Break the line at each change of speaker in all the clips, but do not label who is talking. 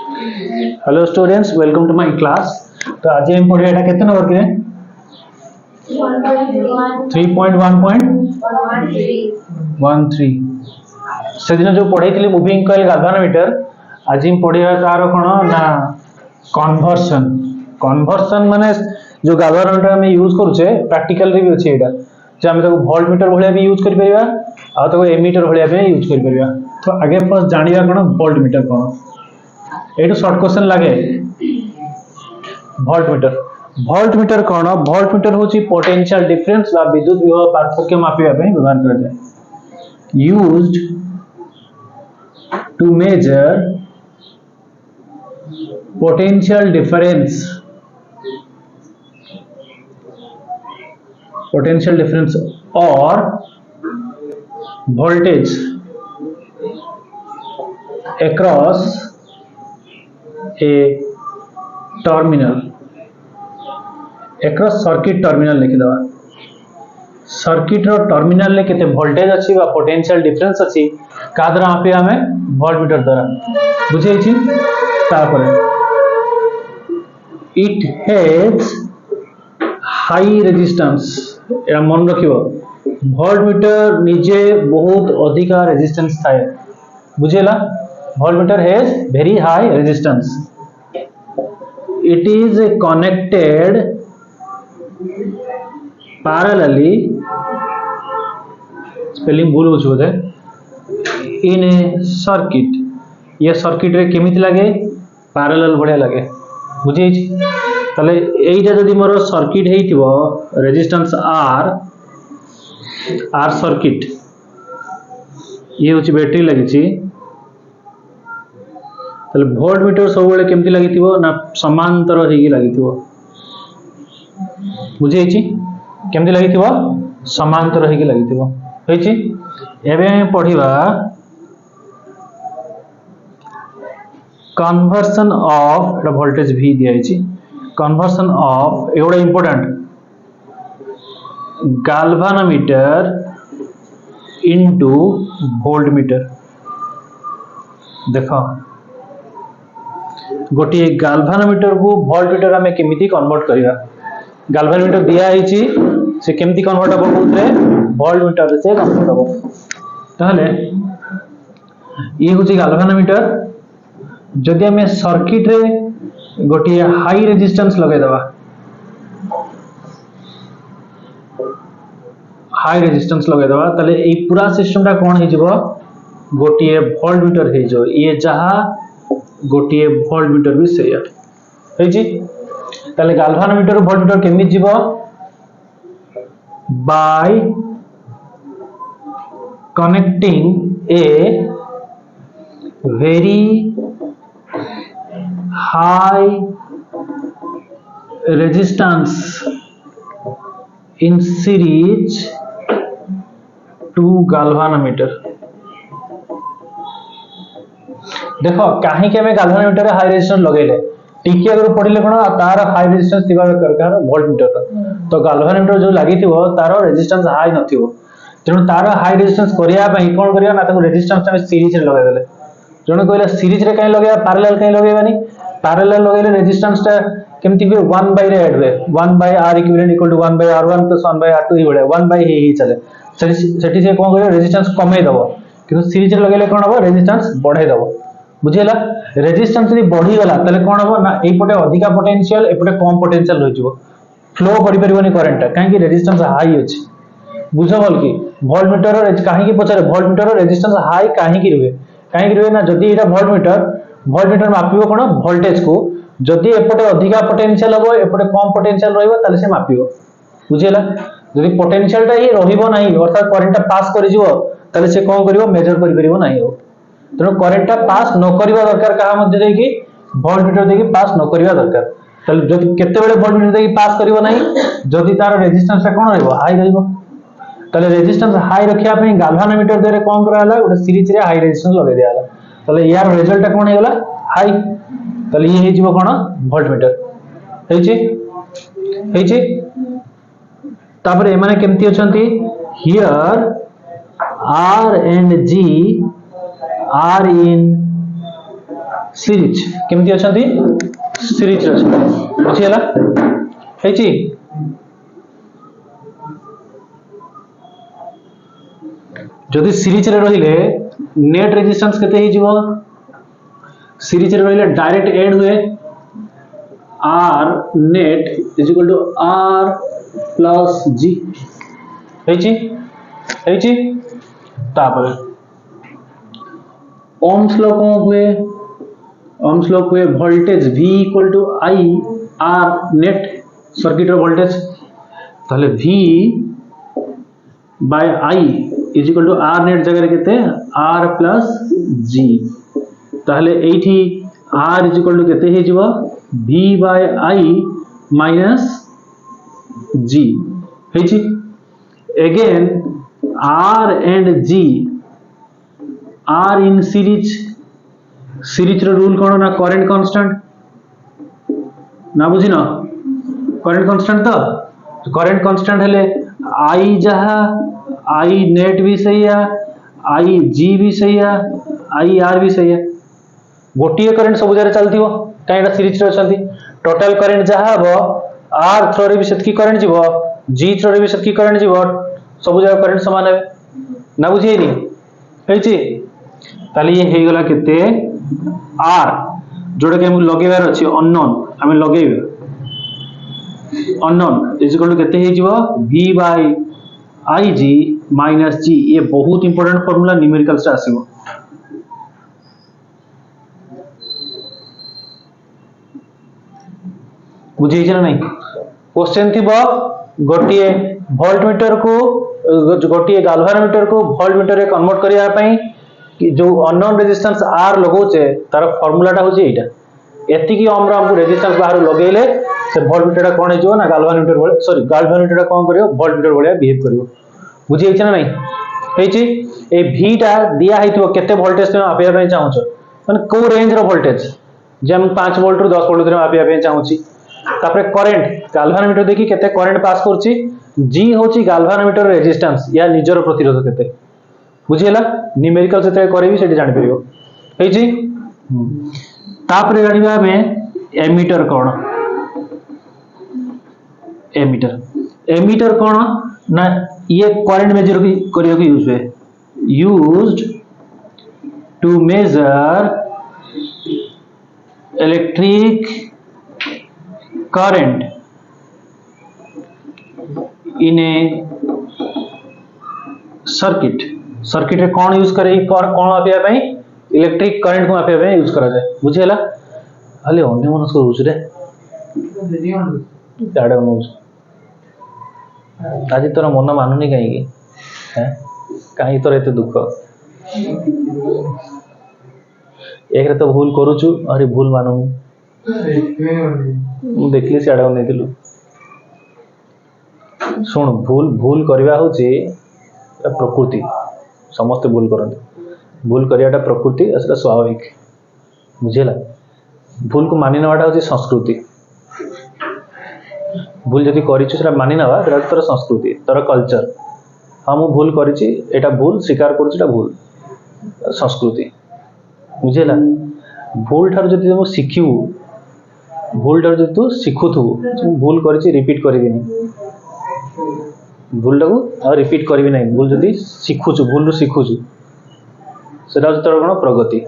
Hello students, welcome to my class. तो आज हम पढ़े एटा केते नंबर के 3.1.13 से दिन जो पढ़ेइथिली मूविंग कॉइल गाल्वानोमीटर। आज हम पढ़िया तार कोन ना कन्वर्सन। कन्वर्सन माने जो गाल्वानोमीटर हम यूज करूचे प्रैक्टिकल रे भी अछि एटा जे हम ताको वोल्ट मीटर भलिया भी यूज करि परिबा आ ताको एमीटर भलिया भी यूज करि परिबा। तो आगे फर्स्ट जानिबा कोन वोल्ट मीटर कोन। एटू शॉर्ट क्वेश्चन लागे वोल्ट मीटर। वोल्ट मीटर कोन? वोल्ट मीटर होची पोटेंशियल डिफरेंस बा विद्युत विभव पार्थक्य मापिबा पे व्यवहार करा जाय। Used to measure potential difference और voltage across a terminal, across circuit terminal लिखि दवा। सर्किट रो टर्मिनल ले केते वोल्टेज अछि बा पोटेंशियल डिफरेंस अछि का द्वारा आपे हमें वोल्ट मीटर द्वारा बुझै छी। तापर इट हैज हाई रेजिस्टेंस। या मन रखिबो वोल्ट मीटर निजे बहुत अधिका रेजिस्टेंस थाए बुझेला। Volt meter has very high resistance. It is connected parallelly, spelling भूल हो बोधे, in a circuit। ये सर्किट रे केमिति लागे? पैरेलल भलिया लागे बुझे छी। तले एइटा जदी मोर सर्किट हेइतिबो रेजिस्टेंस आर सर्किट ये होची बैटरी लागि छी। तले वोल्ट मीटर सब बेले केमति लागितिबो ना समांतर हेगी लागितिबो बुझे छी। केमति लागितिबो? समांतर हेगी लागितिबो होई छी। एबे पढिबा कन्वर्सन ऑफ वोल्टेज भी दिया छी। कन्वर्सन ऑफ एवढा important galvanometer into volt meter. देखो गोटे गाल्वानोमीटर को वोल्ट मीटर हमें केमिति कन्वर्ट करिया। गाल्वानोमीटर दिया हिची से केमिति कन्वर्ट हो कोथरे वोल्ट मीटर से कन्वर्ट हो। ताहले ये होची गाल्वानोमीटर। जदि हमें सर्किट रे गोटे हाई रेजिस्टेंस लगे दवा, हाई रेजिस्टेंस लगे दवा ताले ए पूरा सिस्टम टा कोन हे जिवो गोटे वोल्ट मीटर हे जो। ये जहा गोटे वोल्ट मीटर भी सेया हे जी। ताले गाल्वानोमीटर वोल्ट मीटर केमि जिवो? Bye connecting a very high resistance in series to galvanometer। देखो कहीं के में गाल्वानोमीटर हाई रेजिस्टेंस लगेले टिके अगर पड़िले कोन तार हाई रेजिस्टेंस थिबा दरकार वोल्ट मीटर। तो गाल्वानोमीटर जो लागिथिबो तार रेजिस्टेंस हाई नथिबो, तेनु तार हाई रेजिस्टेंस करिया पई कोन करिया ना ताको रेजिस्टेंस हम सीरीज रे लगा देले। जने कहले सीरीज रे काई लगेया पैरेलल काई लगेबानी? पैरेलल लगेले रेजिस्टेंस टा केमति भी 1 बाय रे ऐड हुए 1 by r equivalent equal to 1 by r1 plus 1 by r2 ही बळे 1 बाय ही चले। सेठी से कोन करे रेजिस्टेंस कमे दबो किंतु सीरीज रे लगेले कोन हो रेजिस्टेंस बढ़ाई दबो बुझियला। रेजिस्टेंस यदि बढ़ी गला तले कोन हो ना एई पटे अधिका पोटेंशियल एपटे कम पोटेंशियल होई जिवो, फ्लो बढ़ी परिबोनी करंट काहे कि रेजिस्टेंस हाई अछि बुझो बोल कि। वोल्ट मीटर काहे कि पछरे वोल्ट मीटर रेजिस्टेंस हाई काहे कि रुवे ना जदी एटा वोल्ट मीटर मापिबो कोन वोल्टेज को। जदि एपटे अधिका पोटेंशियल हबो एपटे कम पोटेंशियल रहइबो ताले से मापिबो बुझियला। जदि पोटेंशियल टा ही रहिबो नाही अर्थात करंट पास करि जिवो ताले से कोन करिवो मेजर करि परिबो नाही हो। तनो करंट पास न करिवा दरकार कहा मध्ये दे कि वोल्ट मीटर दे कि पास न करिवा दरकार। ताले जदि केते बेले वोल्ट मीटर दे कि पास करिवो नाही जदि तार रेजिस्टेंस कोन रहइबो हाई रहइबो। ताले रेजिस्टेंस हाई रखिया पे गाल्वानोमीटर दे रे कोन कराला ओटा सीरीज रे हाई रेजिस्टेंस लगे दियाला। ताले यार रिजल्ट कोन हेगला हाई। ताले ये हे जिवो कोन वोल्ट मीटर हे छी। तापर ए माने केमती अछंती here R and G are in series केमती अछंती सीरीज रे अछंती बुझियला हेची जदि सीरीज रे रहिले नेट रेजिस्टेंस केते ही जीवो सीरीज रे रहिले डायरेक्ट ऐड हुए R net is equal to R plus G हेची तापर ओम्स लॉ को हुए ओम्स लॉ हुए voltage V equal to I R net circuit रो वोल्टेज ताले V by I is equal to R net जगह केते R plus G ताले एठी R इज इक्वल टू केते हे जीवो V by I minus G हेची again R and G are in series रो रूल कोन ना करंट कांस्टेंट ना बुझी ना करंट कांस्टेंट तो करंट कांस्टेंट हेले I जहा I नेट भी सही है I G भी सही है I R भी सही है गोटिए करंट सब जरे चलथिवो काइडा सीरीज रे अछंती टोटल करंट जहा हबो R थ्रो रे भी सेतकी करंट जीवो G थ्रो रे भी सेतकी करंट जीवो सब जगह करंट समान है ना बुझिएनी हेची ताले ये हे गला केते R जोडे के हम लगेबार अछि अननोन हम लगेबे अननोन इज इक्वल टू केते हे जीवो V by IG minus G ये बहुत इंपोर्टेंट फार्मूला न्यूमेरिकल्स रे आसीबो बुझे ना नहीं क्वेश्चन थी गोटे वोल्टमीटर को गोटे गाल्वानोमीटर को वोल्टमीटर रे कन्वर्ट करिया पई कि जो अननोन रेजिस्टेंस R लगोचे तार फार्मूलाटा होची एटा एतिकी ओम रो हमको रेजिस्टेंस बाहर लगेले से वोल्टमीटर कोन हे जो ना गाल्वानोमीटर बोले सॉरी गाल्वानोमीटर कोन करियो वोल्टमीटर बोले बिहेव करियो बुझी ना नहीं हेची ए V टा दिया हेतिबो केते वोल्टेज में मापिया पई चाहूछ माने को रेंज रो वोल्टेज जेम 5 वोल्ट रु 10 वोल्ट रे मापिया पई चाहूची तापरे करंट गाल्वानोमीटर देखि केते करंट पास करछि G होछि गाल्वानोमीटर रेजिस्टेंस या निजर प्रतिरोध केते बुझियला न्यूमेरिकल सेते करबी सेठी जानि परियो हेछि तापरे जानिबा में एमीटर कोन एमीटर कोन ना ये करंट मेजर करियो के यूज है used to measure electric current in a circuit रे कौन यूज करे कौन मापिया पई इलेक्ट्रिक करंट को मापिया पई यूज करा जाए बुझेला खाली अन्य मनस को यूज रे डाडा यूज आज तोर मन मानुनी काई की हैं काई तोर एते दुख एक रे तो भूल करूछु अरे भूल मानु देखली सियाडा नेतिलु सुन भूल करबा होची प्रकृति समस्त भूल करते भूल करियाटा प्रकृति असला स्वाभाविक बुझेला भूल को मानि नवाटा होची संस्कृति भूल जदी करिछु सेटा मानि नवा एटा तोर संस्कृति तोर कल्चर हम भूल करिछि एटा भूल स्वीकार करूछि एटा भूल संस्कृति बुझेला भूल ठार जदी हम सिखिबु भूल ठार जदी तू सिखुथु भूल करिछि रिपीट करिबिनी भूल टाको आ रिपीट करबी नहीं भूल जदी सिखुछु भूल रु सिखुछु सेटा तोर कोन प्रगति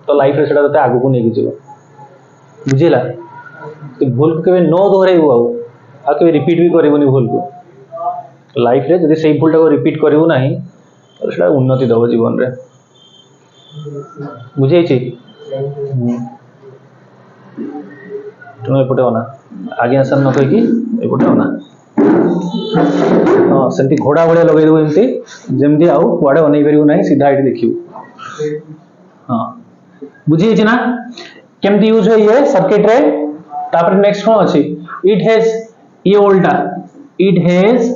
तो लाइफ रे सेटा तते आगु को नेकी जेबो बुझिला तो भूल को केबे नो दोहराइबो आ केबे रिपीट भी करबोनी भूल को लाइफ रे जदी सेही भूल टाको रिपीट करबो नाही तो सेटा उन्नति दबो जीवन रे बुझै छी तुम एपटे होना आगे सर न कहि एपटे होना हां सेंती घोड़ा भले लगे दो एंती जेमदी आउ कुआडे बनै परिउ नाही सीधा एठी देखिउ हां बुझी छी ना केमती यूज होय ये सर्किट रे तापर नेक्स्ट कोन अछि इट हैज ये उल्टा इट हैज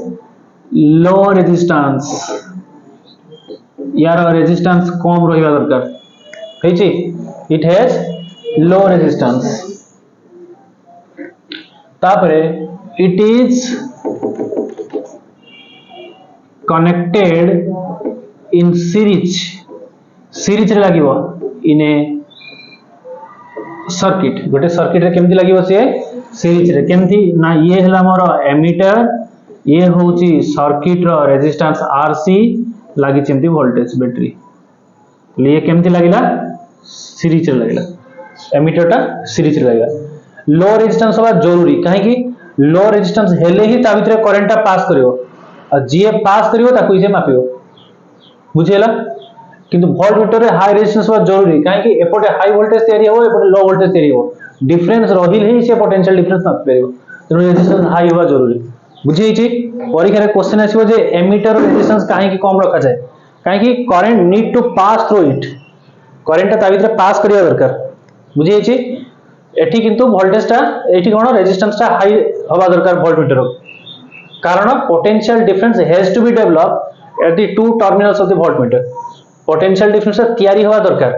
लो रेजिस्टेंस यार रेजिस्टेंस कम रहिबा दरकार है छी इट हैज लो रेजिस्टेंस तापरे it is connected in series रे लागिवो in a सर्किट गोटे सर्किट रे केमती लागिवो से सीरीज रे केमती ना ये हला मोर एमीटर ये होची सर्किट रो रेजिस्टेंस आरसी लागि चेमती वोल्टेज बैटरी ये केमती लागिला सीरीज रे लागिला एमीटर टा सीरीज रे लागिला लो रेजिस्टेंस हवा जरूरी काहे कि लो रेजिस्टेंस हेले ही ता भितर करंट टा पास करिवो आ जे पास करिवो ताकू जे मापिवो बुझियला किंतु वोल्ट मीटर रे हाई रेजिस्टेंस हवा जरूरी काहे कि एपटे हाई वोल्टेज तयारी हो एपटे लो वोल्टेज तयारी हो डिफरेंस रहिल ही से पोटेंशियल डिफरेंस मापि परिवो तेनु रेजिस्टेंस हाई हवा जरूरी बुझी छि परीक्षा रे क्वेश्चन आसीबो जे एमीटर रेजिस्टेंस काहे कि कम रखा जाय काहे कि current need to pass through it current ता भितर पास करिया दरकार बुझी छि एठी किंतु वोल्टेज टा एठी कोन रेजिस्टेंस टा हाई हवा दरकार वोल्ट मीटर कारण potential difference has to be develop at the two terminals of the voltmeter potential difference तयारी हवा दरकार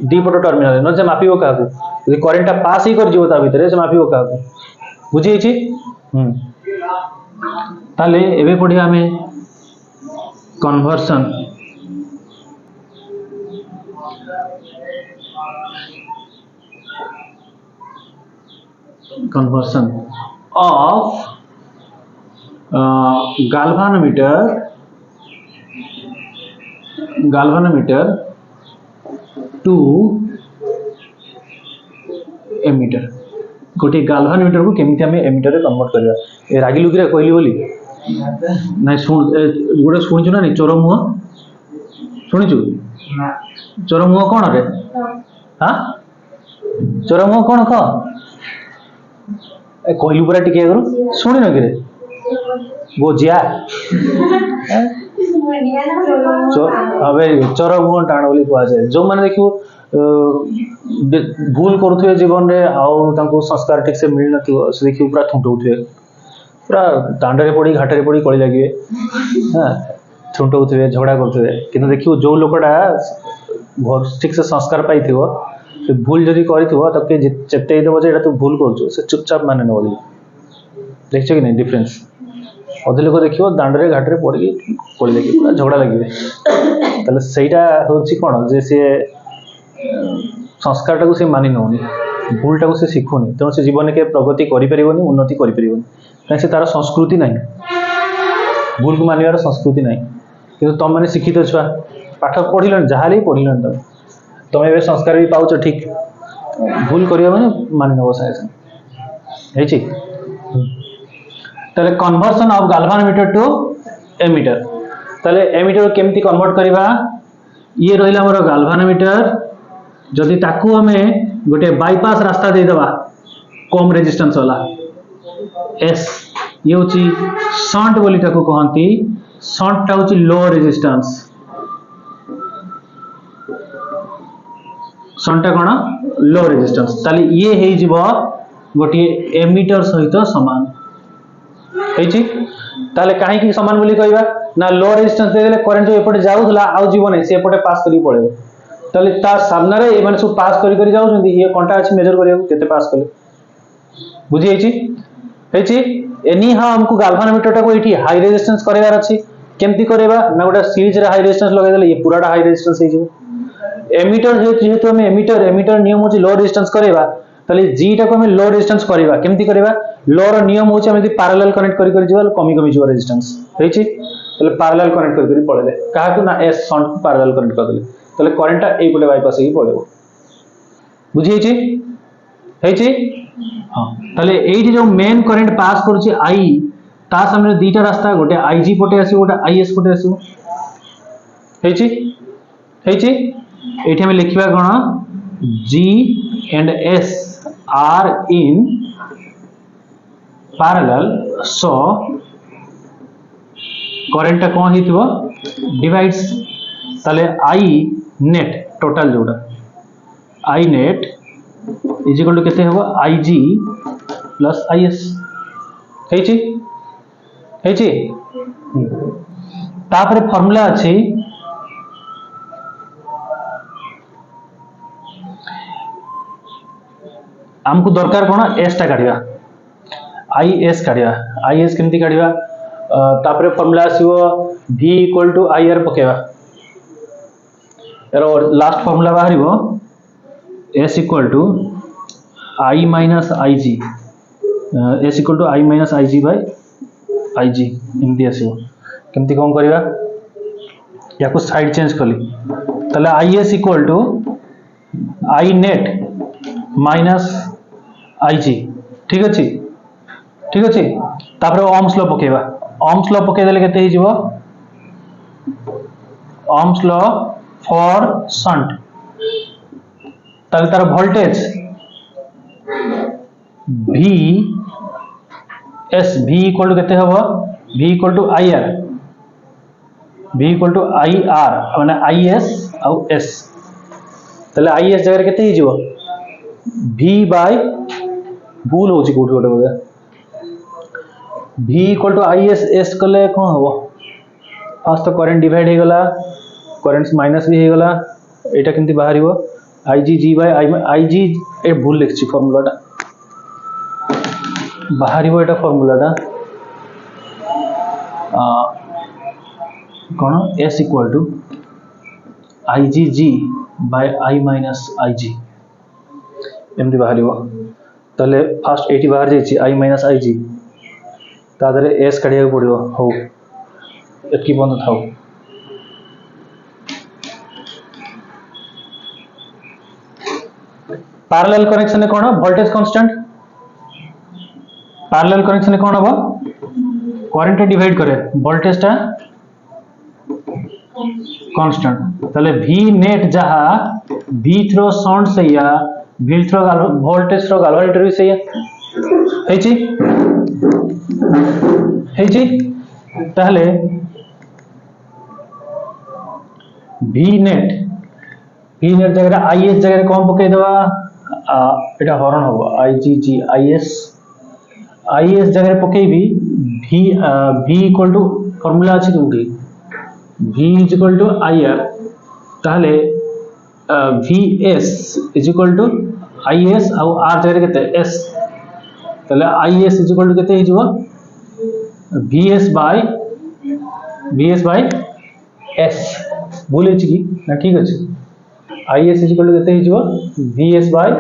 दी पट टर्मिनल न जे मापिबो काकू यदि करंट पास ही कर जिवो ता भितर से मापिबो काकू बुझी छि ताले एबे पढिया हमें conversion of galvanometer to ammeter गोटे गाल्वानोमीटर को केमिति हमें एमीटर रे कन्वर्ट करबा ए रागी लुकी रे कहली बोली नै सुन गोटे सुनिछु ना चोर मुह सुनिछु चोर मुह कोन रे हां चोर मुह कोन क ए कहली पूरा टिके करू सुनि न कि रे गोजिया चोर मुह टाण बोली कह जाए जो माने देखियो भूल करुथे जीवन रे आउ तांको संस्कार ठीक से मिल नथियो से देखियो पूरा थुंटउथे पूरा दांडरे पड़ी घाटरे पड़ी कଳି लागिवे हां थुंटउथे झगड़ा करथे किंतु देखियो जो लोकडा ठीक से संस्कार पाइथियो से भूल जदी करिथियो तके चेते देबो जे एटा तू भूल करछु से चुपचाप माने न बोली देखछो कि नहीं डिफरेंस अधे लोक देखियो दांडरे घाटरे पड़ी कଳି लागी पूरा झगड़ा लागिवे तले सेटा होछि कोन जे से संस्कार टाको से मानि नउनी भूल टाको से सिखुनी तेणु से जीवन के प्रगति करि परिबोनी उन्नति करि परिबोनी काहे से तार संस्कृति नाही भूल को मानिवार संस्कृति नाही किंतु तुम माने शिक्षित छुआ पाठ पढिलन जहाली पढिलन तुम एबे संस्कार भी पाउछ ठीक भूल करिया माने मानि नबो सायस हेछि तले conversion of galvanometer to ammeter तले एमीटर केमती कन्वर्ट करबा ये रहिला हमर गाल्वानोमीटर जदि ताकू हमें गोटे बाईपास रास्ता दे दबा कम रेजिस्टेंस वाला एस ये होची शंट बोली ताकू कहंती शंट टा होची लो रेजिस्टेंस शंट टा कोन लो रेजिस्टेंस ताली ये हेई जिवो गोटे एमीटर सहित समान हेची ताले काहे की समान बोली कहबा ना लो रेजिस्टेंस दे देले करंट जो एपटे जाउथला आउ जीवन है से एपटे पास करी पड़ेबो ताले ता सामने रे एमाने सब पास करी करी जाउछंती ये कोनटा अछि मेजर करियो केते पास कले बुझी हेची एनी हा हमको गाल्वानोमीटर टा को एठी हाई रेजिस्टेंस करेबार अछि केमती करेबा ना गोटा सीरीज रे हाई रेजिस्टेंस लगे देले ये पूराटा हाई रेजिस्टेंस हे जिवो एमीटर जेहेतु हम एमीटर नियम होची लो रेजिस्टेंस करेबा ताले जी टा को हम लो रेजिस्टेंस करेबा केमती करेबा लो रो नियम होची हम यदि पैरेलल कनेक्ट करी करी जिवल कमी कमी जिवो रेजिस्टेंस हेची ताले पैरेलल कनेक्ट करी करी पळेले काहा को ना एस शंट को पैरेलल कनेक्ट कर देले ताले करंट टा एई पटे बाईपास ही पळेबो बुझी हेची हां ताले एठी जो मेन करंट पास करछि आई ता सामने दीटा रास्ता गोटे आईजी पटे आसी गोटे आईएस पटे आसी हेची एठी हम लिखिबा कोन G and S are in parallel so current टा कोन हिथिबो डिवाइड्स ताले आई नेट टोटल जोड़ा I net is equal to केते होबो आईजी प्लस आईएस हेची तापर फार्मूला अछि हमको दरकार कोन एस टा काढिबा आईएस काढिबा आईएस केमती काढिबा तापर फार्मूला आसीबो v इक्वल टू आईआर पकेबा एरो लास्ट फार्मूला बाहरिबो s equal to I minus I G S equal to I minus I G by I G एमती आसो केमती कौन करवा या को साइड चेंज कली ताले I S equal to I net minus I G ठीक अच्छे तापर ohms लॉ पकेबा ohms लॉ पके देले केते हिजबो ohms लॉ फॉर शंट ताले तार voltage V S V equal to केते हबो V equal to IR V equal to IR माने IS आउ S ताले IS जगह केते हिजबो V बाय भूल होची कोठी कोटे बोले V equal to IS S कले कौन हबो फास्ट तो करंट डिवाइड हे गला करंट माइनस भी हे गला एटा केमती बाहरिबो IG G बाय IG ए भूल लिखछि फार्मूलाटा बाहरिबो एटा फार्मूलाटा कोन S equal to IG G by I minus IG एमती बाहरिबो ताले फास्ट एटी बाहर जाइछि I माइनस IG तादरे S काढिया पड़िबो हो एतकी बंद थाउ पैरेलल कनेक्शन कौन वोल्टेज कांस्टेंट पैरेलल कनेक्शन कौन हम करंट डिवाइड करे वोल्टेज टा कांस्टेंट ताले V नेट जहा V थ्रो शॉर्ट से या V थ्रो वोल्टेज थ्रो गाल्वानिटर भी सही है ताले V नेट जगह IS जगह कौन पके देवा एटा हरण हो IGG IS जगह पके भी V इक्वल टू फार्मूला अछि कोठी V is equal to IR ताले VS is equal to IS आउ R जगह केते S ताले IS इज इक्वल टू केते हिजबो VS बाय S बोले छी कि ना ठीक अछि IS इज इक्वल टू केते हिजबो VS बाय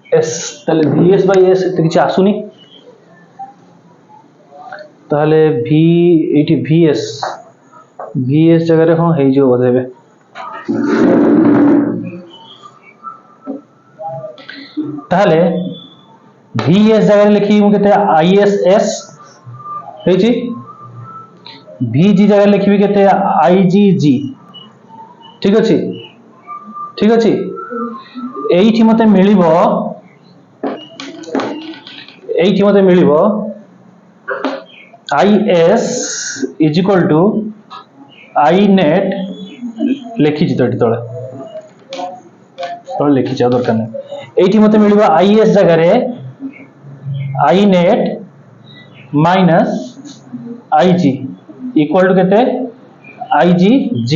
S ताले VS बाय S एते किछ आसुनी ताले V एटी VS जगह रे हम हे जो बदेबे ताले VS जगह लिखी मु केते ISS हे छी VG जगह लिखबी केते IGG ठीक अछि एठी मते मिलिबो IS is equal to I net लिखि छी तोटी तळे लिखि छ दरकार नै एठी मते मिलिबो IS जगह रे I net minus IG equal to केते IGG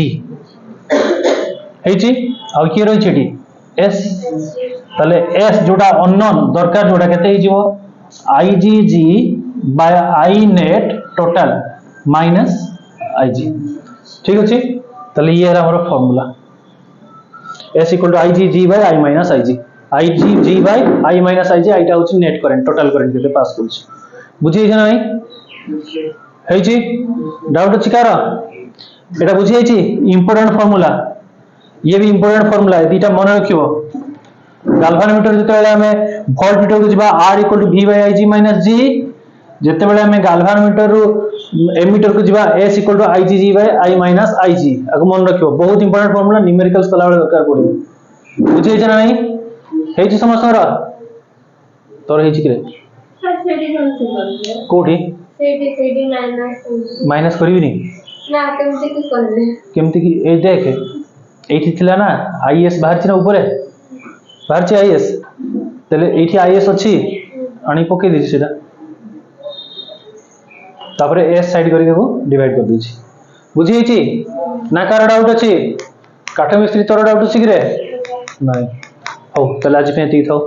हेची आ की रहि छेटी S ताले S जोटा अननोन दरकार जोटा केते हिजिवो IGG by I net total minus IG ठीक अछि ताले ये हमर formula S equal to IGG by I minus IG IGG by I minus IG आइटा होछि नेट करंट टोटल करंट केते पास करछि बुझि छै नै हेची डाउट अछि कार एटा बुझि छै इंपोर्टेंट फार्मूला ये भी इंपोर्टेंट फार्मूला है दीटा मन रखियो गाल्वानोमीटर जते हमें वोल्ट मीटर को जिबा R equal to V by IG minus G जते बेले हमें गाल्वानोमीटर रो एमीटर को जिबा S equal to IGG by I minus IG अग मन रखियो बहुत इंपोर्टेंट फार्मूला न्यूमेरिकल्स कला बेले दरकार पड़ियो बुझे छै नै हे छै समझ तोर हे छै कोठी माइनस करबी नी
ना केमती की करले
केमती की ए देख एठी थिला ना IS बाहर छी ना ऊपर बाहर छी IS तले एठी IS अछि अणी पके दी सेटा तापरे S साइड करी देबो डिवाइड कर दी छी बुझी छी ना कार डाउट अछि काठ मिस्त्री तोर डाउट अछि कि रे नाही हो तले आज पे एती थाओ।